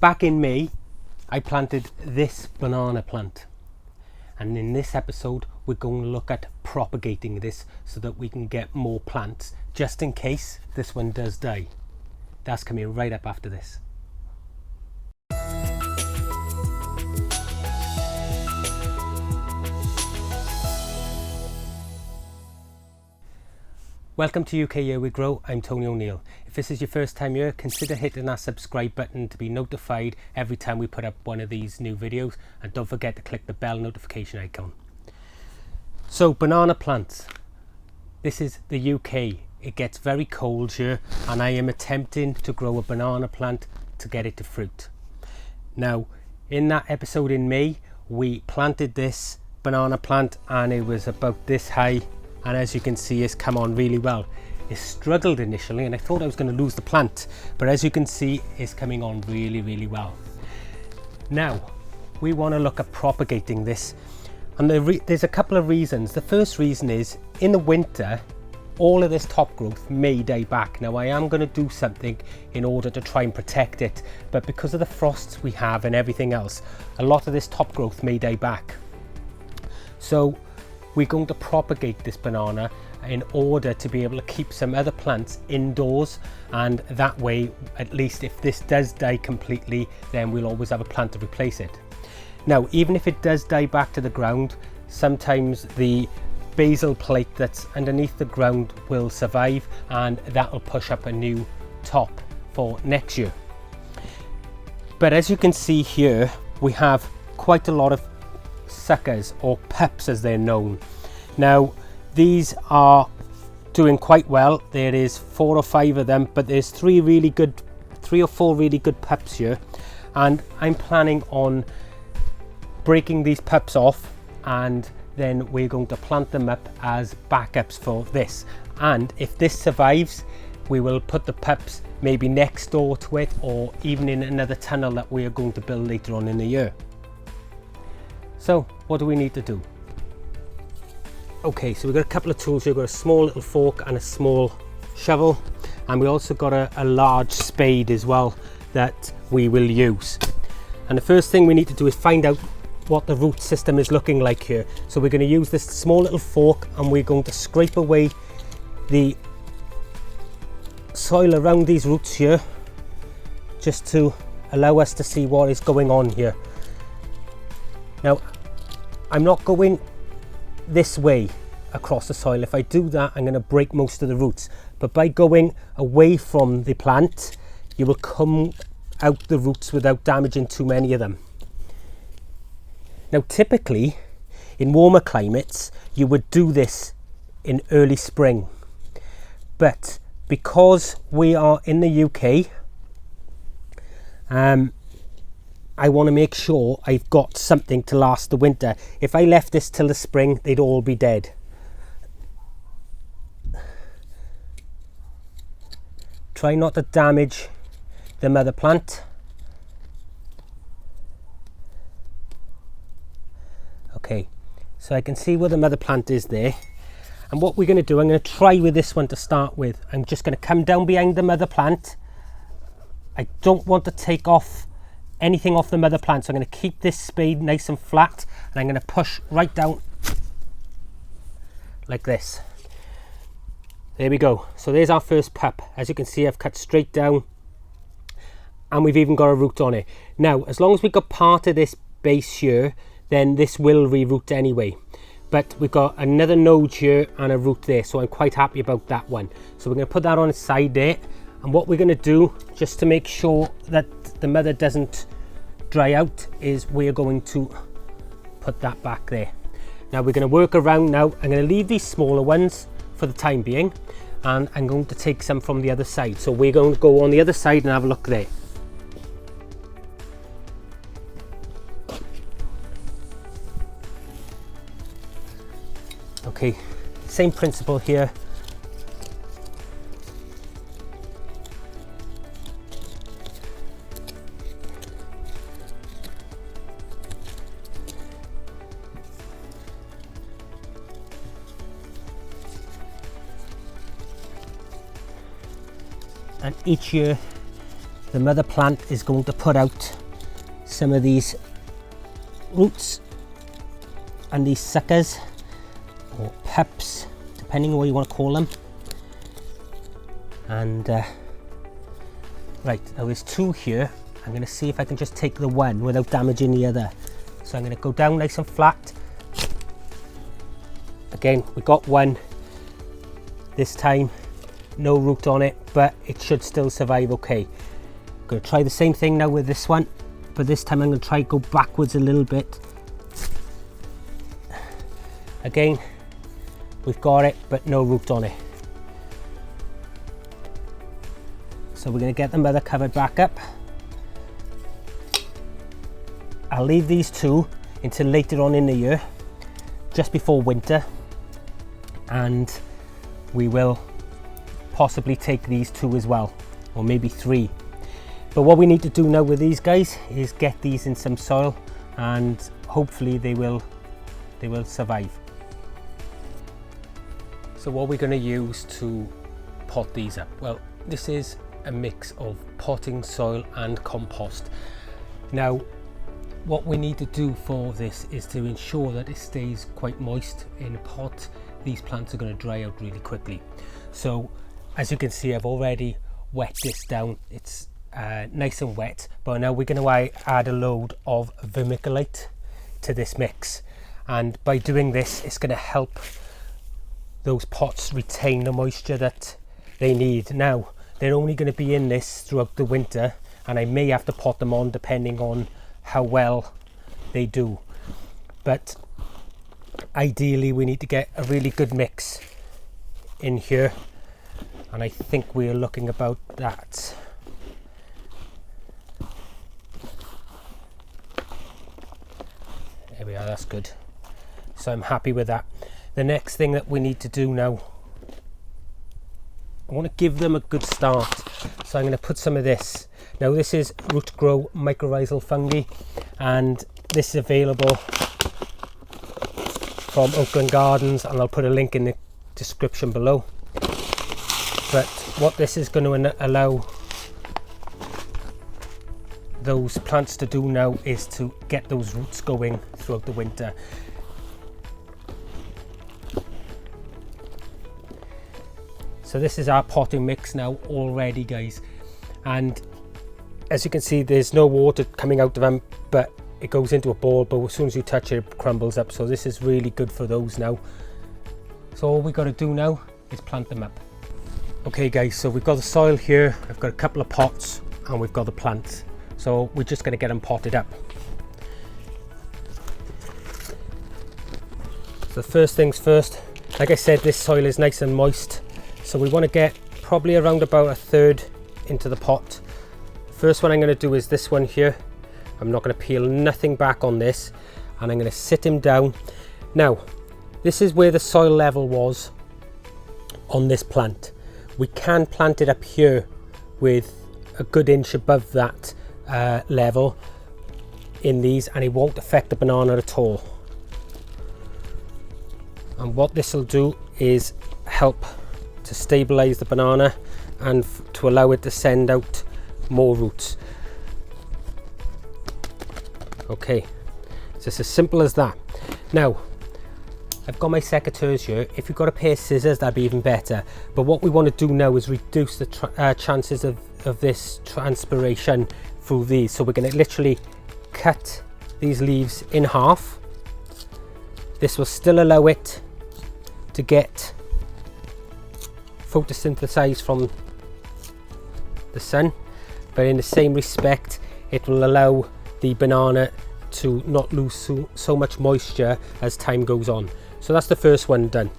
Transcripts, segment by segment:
Back in May, I planted this banana plant. And in this episode, we're going to look at propagating this so that we can get more plants, just in case this one does die. That's coming right up after this. Welcome to UK Here We Grow. I'm Tony O'Neill. If this is your first time here, consider hitting that subscribe button to be notified every time we put up one of these new videos, and don't forget to click the bell notification icon. So, banana plants. This is the UK. It gets very cold here, and I am attempting to grow a banana plant to get it to fruit. Now, in that episode in May, we planted this banana plant and it was about this high. And as you can see, it's come on really well. It struggled initially and I thought I was going to lose the plant, but as you can see, it's coming on really well. Now we want to look at propagating this, and there's a couple of reasons. The first reason is, in the winter all of this top growth may die back. Now I am going to do something in order to try and protect it, but because of the frosts we have and everything else, a lot of this top growth may die back. So we're going to propagate this banana in order to be able to keep some other plants indoors, and that way, at least if this does die completely, then we'll always have a plant to replace it. Now, even if it does die back to the ground, sometimes the basal plate that's underneath the ground will survive, and that will push up a new top for next year. But as you can see here, we have quite a lot of suckers, or pups as they're known. Now these are doing quite well. There is 4 or 5 of them, but there's 3 or 4 really good pups here, and I'm planning on breaking these pups off, and then we're going to plant them up as backups for this. And if this survives, we will put the pups maybe next door to it, or even in another tunnel that we are going to build later on in the year. So what do we need to do? Okay, so we've got a couple of tools here. We've got a small little fork and a small shovel, and we also got a large spade as well that we will use. And the first thing we need to do is find out what the root system is looking like here. So we're going to use this small little fork, and we're going to scrape away the soil around these roots here, just to allow us to see what is going on here. Now, I'm not going this way across the soil. If I do that, I'm going to break most of the roots. But by going away from the plant, you will come out the roots without damaging too many of them. Now, typically, in warmer climates, you would do this in early spring. But because we are in the UK, I want to make sure I've got something to last the winter. If I left this till the spring, they'd all be dead. Try not to damage the mother plant. Okay, so I can see where the mother plant is there. And what we're going to do, I'm going to try with this one to start with. I'm just going to come down behind the mother plant. I don't want to take off anything off the mother plant, so I'm going to keep this spade nice and flat, and I'm going to push right down like this. There we go. So there's our first pup. As you can see, I've cut straight down, and we've even got a root on it. Now, as long as we've got part of this base here, then this will re-root anyway. But we've got another node here and a root there, so I'm quite happy about that one. So we're going to put that on its side there, and what we're going to do, just to make sure that the mother doesn't dry out, is we're going to put that back there. Now we're going to work around. Now I'm going to leave these smaller ones for the time being, and I'm going to take some from the other side. So we're going to go on the other side and have a look there. Okay, same principle here. And each year the mother plant is going to put out some of these roots and these suckers, or pups, depending on what you want to call them. And right, now there's two here. I'm going to see if I can just take the one without damaging the other. So I'm going to go down nice and flat. Again, we got one this time, no root on it, but it should still survive okay. I'm going to try the same thing now with this one, but this time I'm going to try go backwards a little bit. Again, we've got it, but no root on it. So we're going to get the mother covered back up. I'll leave these two until later on in the year, just before winter, and we will possibly take these two as well, or maybe three. But what we need to do now with these guys is get these in some soil, and hopefully they will survive. So what we're going to use to pot these up, well, this is a mix of potting soil and compost. Now what we need to do for this is to ensure that it stays quite moist in a pot. These plants are going to dry out really quickly. So as you can see, I've already wet this down. It's nice and wet, but now we're going to add a load of vermiculite to this mix, and by doing this it's going to help those pots retain the moisture that they need. Now they're only going to be in this throughout the winter, and I may have to pot them on depending on how well they do, but ideally we need to get a really good mix in here, and I think we're looking about that. There we are, that's good. So I'm happy with that. The next thing that we need to do now, I want to give them a good start, so I'm going to put some of this. Now this is Root Grow mycorrhizal fungi, and this is available from Oakland Gardens, and I'll put a link in the description below. But what this is going to allow those plants to do now is to get those roots going throughout the winter. So this is our potting mix now already, guys, and as you can see there's no water coming out of them, but it goes into a bowl, but as soon as you touch it, it crumbles up. So this is really good for those now. So all we got to do now is plant them up. Okay guys, so we've got the soil here, I've got a couple of pots, and we've got the plants. So we're just going to get them potted up. So first things first, like I said, this soil is nice and moist, so we want to get probably around about a third into the pot. First one I'm going to do is this one here. I'm not going to peel nothing back on this, and I'm going to sit him down. Now this is where the soil level was on this plant. We can plant it up here with a good inch above that level in these, and it won't affect the banana at all. And what this will do is help to stabilize the banana and to allow it to send out more roots. Okay, it's just as simple as that. Now I've got my secateurs here. If you've got a pair of scissors, that'd be even better, but what we want to do now is reduce the chances of this transpiration through these. So we're going to literally cut these leaves in half. This will still allow it to get photosynthesized from the sun, but in the same respect it will allow the banana to not lose so much moisture as time goes on. So that's the first one done.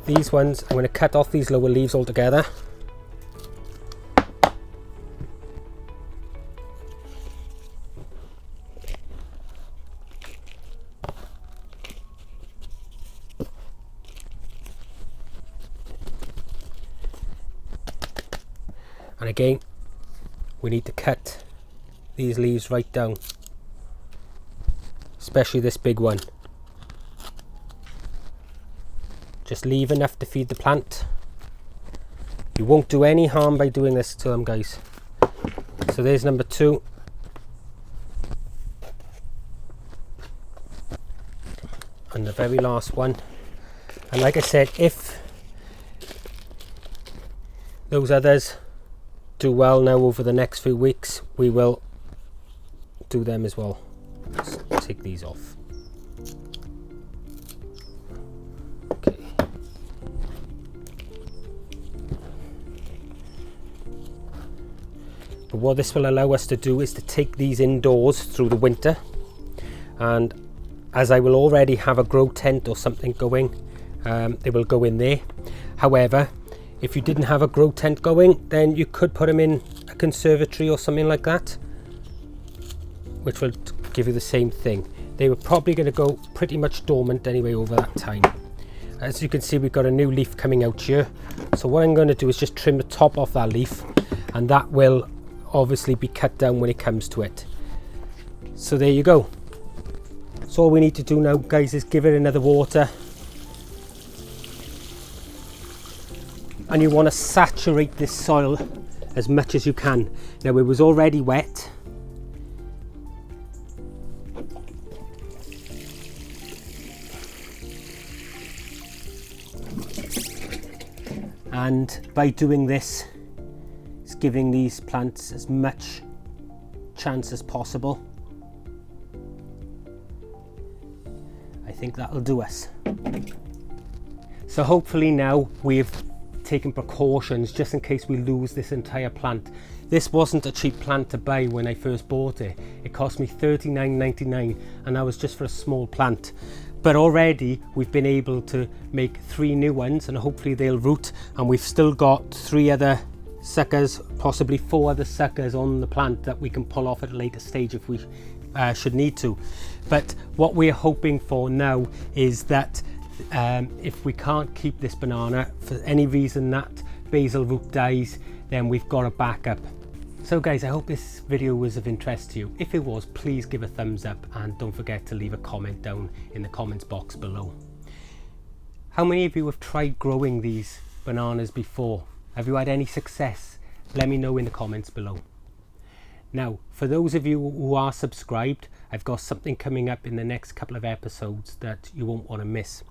These ones, I'm going to cut off these lower leaves altogether. And again, we need to cut these leaves right down, especially this big one. Just leave enough to feed the plant. You won't do any harm by doing this to them, guys. So there's number 2. And the very last one. And like I said, if those others do well now over the next few weeks, we will do them as well. Let's take these off. Okay. But what this will allow us to do is to take these indoors through the winter, and as I will already have a grow tent or something going, they will go in there. However, if you didn't have a grow tent going, then you could put them in a conservatory or something like that, which will give you the same thing. They were probably going to go pretty much dormant anyway over that time. As you can see, we've got a new leaf coming out here. So what I'm going to do is just trim the top off that leaf, and that will obviously be cut down when it comes to it. So there you go. So all we need to do now, guys, is give it another water. And you want to saturate this soil as much as you can. Now, it was already wet. And by doing this, it's giving these plants as much chance as possible. I think that'll do us. So hopefully now we've taken precautions just in case we lose this entire plant. This wasn't a cheap plant to buy when I first bought it. It cost me $39.99, and that was just for a small plant. But already we've been able to make 3 new ones, and hopefully they'll root, and we've still got 3 other suckers, possibly 4 other suckers on the plant that we can pull off at a later stage if we should need to. But what we're hoping for now is that if we can't keep this banana for any reason, that basil root dies, then we've got a backup. So guys, I hope this video was of interest to you. If it was, please give a thumbs up, and don't forget to leave a comment down in the comments box below. How many of you have tried growing these bananas before? Have you had any success? Let me know in the comments below. Now, for those of you who are subscribed, I've got something coming up in the next couple of episodes that you won't want to miss.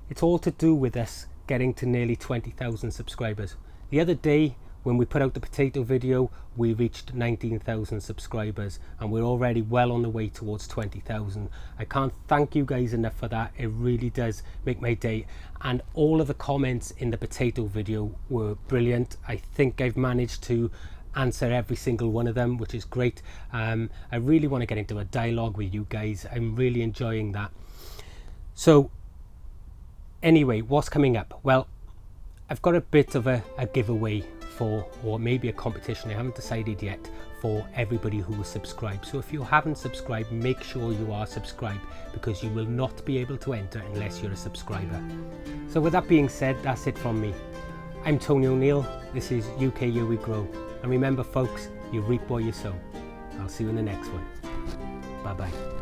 It's all to do with us getting to nearly 20,000 subscribers. The other day, when we put out the potato video, we reached 19,000 subscribers, and we're already well on the way towards 20,000. I can't thank you guys enough for that. It really does make my day. And all of the comments in the potato video were brilliant. I think I've managed to answer every single one of them, which is great. I really want to get into a dialogue with you guys. I'm really enjoying that. So anyway, what's coming up? Well, I've got a bit of a giveaway for, or maybe a competition, I haven't decided yet, for everybody who is subscribed. So if you haven't subscribed, make sure you are subscribed, because you will not be able to enter unless you're a subscriber. So with that being said, that's it from me. I'm Tony O'Neill. This is UK Here We Grow. And remember folks, you reap what you sow. I'll see you in the next one. Bye bye.